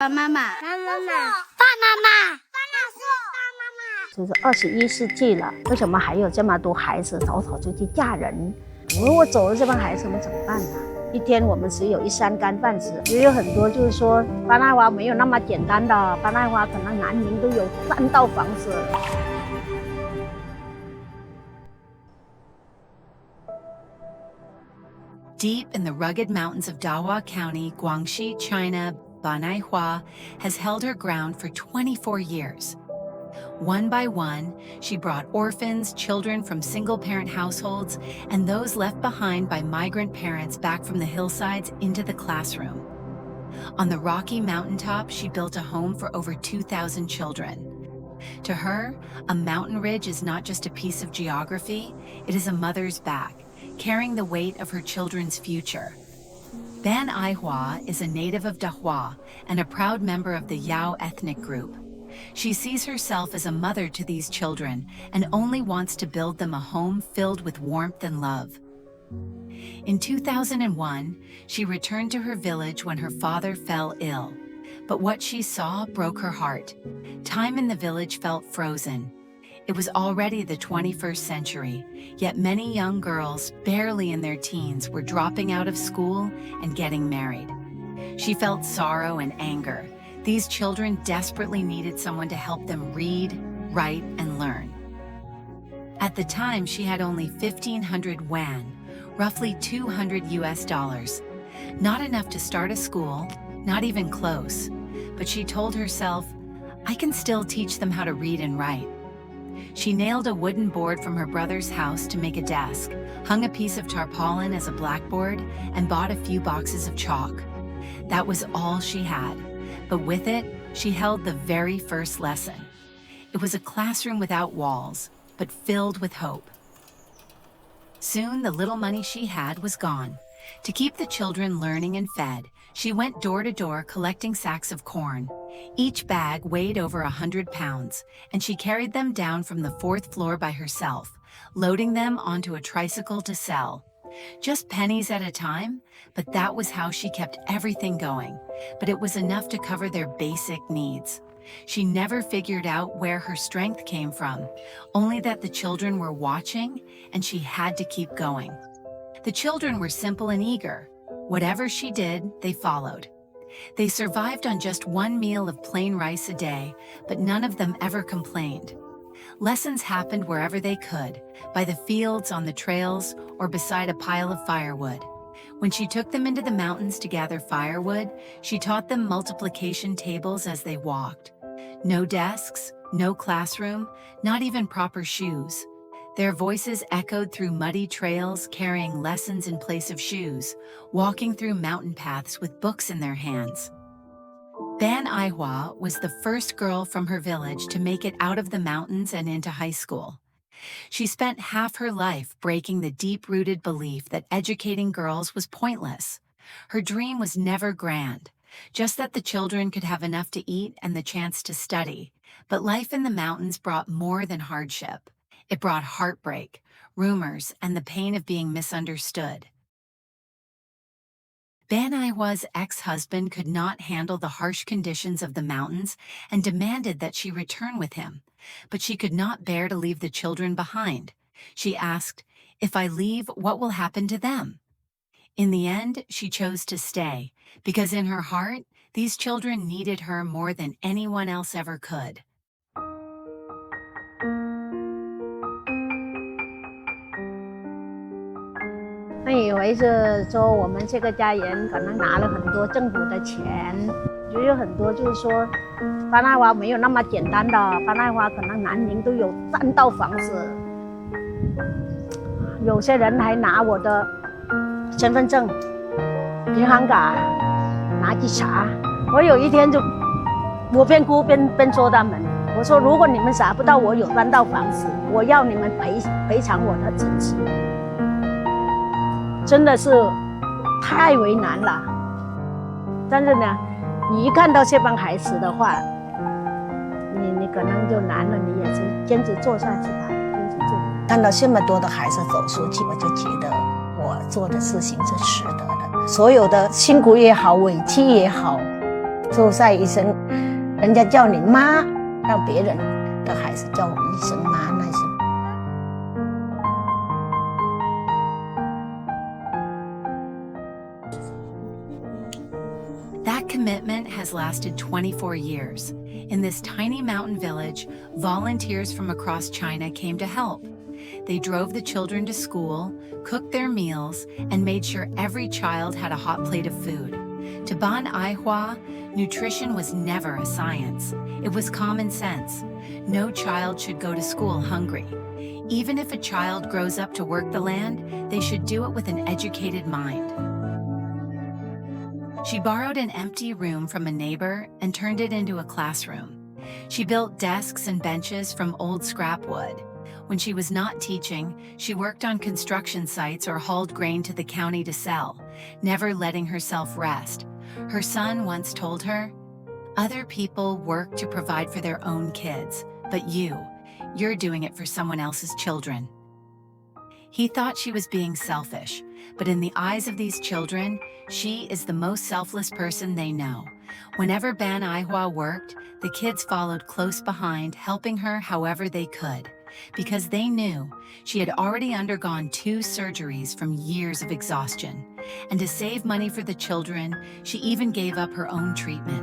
爸妈妈，就是21世纪了，为什么还有这么多孩子早早就去嫁人？如果走了这帮孩子，我们怎么办呢？一天我们只有1餐干饭吃，也有很多就是说巴拿华没有那么简单的，巴拿华可能男人都有3套房子。Deep in the rugged mountains of Dahua County, Guangxi, China, Banai Hua has held her ground for 24 years. One by one, she brought orphans, children from single-parent households, and those left behind by migrant parents back from the hillsides into the classroom. On the rocky mountaintop, she built a home for over 2,000 children. To her, a mountain ridge is not just a piece of geography, it is a mother's back, carrying the weight of her children's future. Ban Ai Hua is a native of Dahua and a proud member of the Yao ethnic group. She sees herself as a mother to these children and only wants to build them a home filled with warmth and love. In 2001, she returned to her village when her father fell ill. But what she saw broke her heart. Time in the village felt frozen. It was already the 21st century, yet many young girls, barely in their teens, were dropping out of school and getting married. She felt sorrow and anger. These children desperately needed someone to help them read, write, and learn. At the time, she had only 1,500 yuan, roughly $200 US. Not enough to start a school, not even close. But she told herself, I can still teach them how to read and write. She nailed a wooden board from her brother's house to make a desk, hung a piece of tarpaulin as a blackboard, and bought a few boxes of chalk. That was all she had. But with it, she held the very first lesson. It was a classroom without walls, but filled with hope. Soon, the little money she had was gone. To keep the children learning and fed, she went door to door collecting sacks of corn. Each bag weighed over 100 pounds, and she carried them down from the 4th floor by herself, loading them onto a tricycle to sell. Just pennies at a time, but that was how she kept everything going. But it was enough to cover their basic needs. She never figured out where her strength came from, only that the children were watching, and she had to keep going. The children were simple and eager. Whatever she did, they followed. They survived on just one meal of plain rice a day, but none of them ever complained. Lessons happened wherever they could, by the fields, on the trails, or beside a pile of firewood. When she took them into the mountains to gather firewood, she taught them multiplication tables as they walked. No desks, no classroom, not even proper shoes. Their voices echoed through muddy trails, carrying lessons in place of shoes, walking through mountain paths with books in their hands. Ban Ai Hua was the first girl from her village to make it out of the mountains and into high school. She spent half her life breaking the deep-rooted belief that educating girls was pointless. Her dream was never grand, just that the children could have enough to eat and the chance to study. But life in the mountains brought more than hardship. It brought heartbreak, rumors, and the pain of being misunderstood. Ban Ai Hua's ex-husband could not handle the harsh conditions of the mountains and demanded that she return with him, but she could not bear to leave the children behind. She asked, "If I leave, what will happen to them?" In the end, she chose to stay, because in her heart, these children needed her more than anyone else ever could. 那以为是说我们这个家人可能拿了很多政府的钱，也有很多就是说巴拿华没有那么简单的，巴拿华可能男人都有3套房子，有些人还拿我的身份证、银行卡拿去查。我有一天就我边哭边说他们，我说如果你们查不到我有3套房子，我要你们赔偿我的真实。真的是太为难了，但是呢，你一看到这帮孩子的话，你可能就难了，你也是坚持做下去吧，坚持做。看到这么多的孩子走出去，我就觉得我做的事情是值得的。所有的辛苦也好，委屈也好，出赛一声，人家叫你妈，让别人的孩子叫我们一声妈，那是。That commitment has lasted 24 years. In this tiny mountain village, volunteers from across China came to help. They drove the children to school, cooked their meals, and made sure every child had a hot plate of food. To Ban Aihua, nutrition was never a science. It was common sense. No child should go to school hungry. Even if a child grows up to work the land, they should do it with an educated mind. She borrowed an empty room from a neighbor and turned it into a classroom. She built desks and benches from old scrap wood. When she was not teaching, she worked on construction sites or hauled grain to the county to sell, never letting herself rest. Her son once told her, "Other people work to provide for their own kids, but you're doing it for someone else's children." He thought she was being selfish, but in the eyes of these children, she is the most selfless person they know. Whenever Ban Aihua worked, the kids followed close behind, helping her however they could, because they knew she had already undergone 2 surgeries from years of exhaustion. And to save money for the children, she even gave up her own treatment.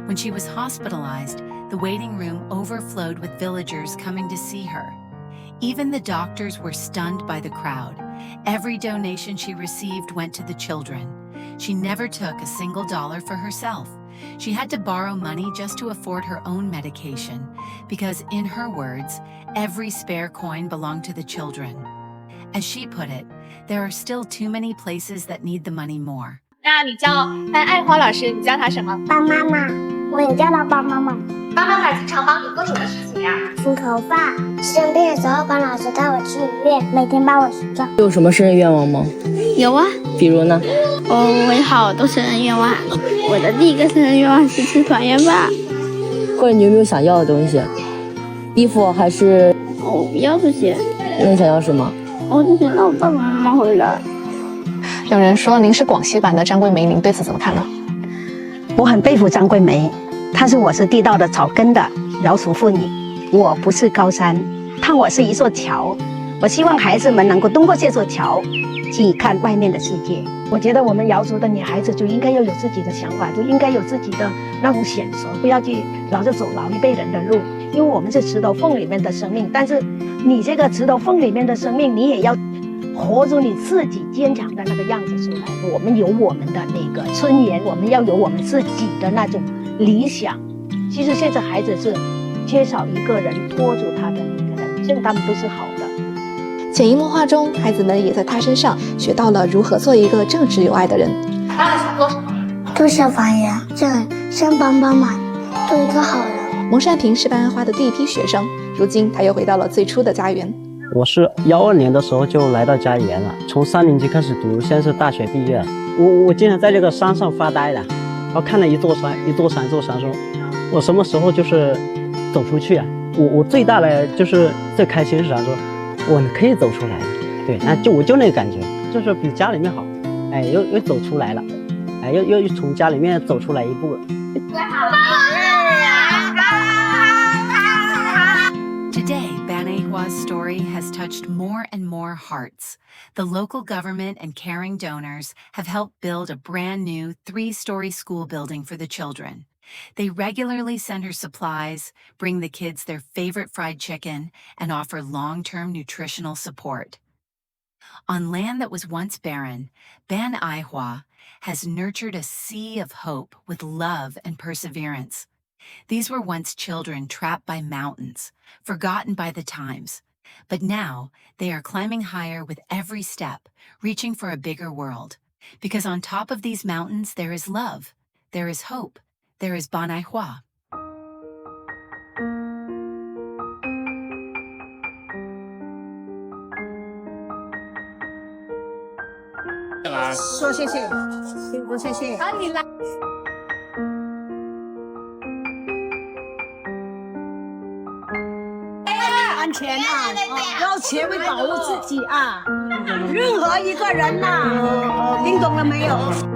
When she was hospitalized, the waiting room overflowed with villagers coming to see her. Even the doctors were stunned by the crowd. Every donation she received went to the children. She never took a single dollar for herself. She had to borrow money just to afford her own medication, because in her words, every spare coin belonged to the children. As she put it, there are still too many places that need the money more. 那你叫班爱花老师，你叫她什么？帮妈妈，我也叫她帮妈妈。帮妈妈经常帮你做什么事情呀？梳头发，生病的时候帮老师带我去医院，每天帮我洗澡。有什么生日愿望吗？有啊，比如呢？我有好多生日愿望。我的第一个生日愿望是吃团圆饭。或者你有没有想要的东西？衣服还是？我不要这些。那你想要什么？我只想让我爸爸妈妈回来。有人说您是广西版的张桂梅，您对此怎么看呢？我很佩服张桂梅，我是地道的草根的瑶族妇女，我不是高山，但我是一座桥。我希望孩子们能够通过这座桥去看外面的世界。我觉得我们瑶族的女孩子就应该要有自己的想法，就应该有自己的那种选择，不要去老是走老一辈人的路。因为我们是石头缝里面的生命，但是你这个石头缝里面的生命，你也要活出你自己坚强的那个样子出来。我们有我们的那个尊严，我们要有我们自己的那种理想。其实现在孩子是缺少一个人拖住他的那个人，现在他们都是好的。潜移默化中，孩子们也在他身上学到了如何做一个正直有爱的人。当然想做什么？做消防员，想帮帮忙，做一个好人。蒙善平是班爱花的第一批学生，如今他又回到了最初的家园。我是12年的时候就来到家园了，从3年级开始读，现在是大学毕业了。我经常在这个山上发呆的，然后看了一座山，说，我什么时候就是走出去啊？我最大的就是最开心是啥？说我可以走出来了，对，我就那个感觉，就是比家里面好，哎，又走出来了，哎，又从家里面走出来一步了。Today, Ban Aihua's story has touched more and more hearts. The local government and caring donors have helped build a brand new 3-story school building for the children. They regularly send her supplies, bring the kids their favorite fried chicken, and offer long-term nutritional support. On land that was once barren, Ban Aihua has nurtured a sea of hope with love and perseverance. These were once children trapped by mountains, forgotten by the times. But now they are climbing higher with every step, reaching for a bigger world. Because on top of these mountains there is love, there is hope, there is Ban Aihua. 说谢谢，辛苦谢谢。哪里来？安全啊，要学会保护自己啊！任何一个人呐，听懂了没有？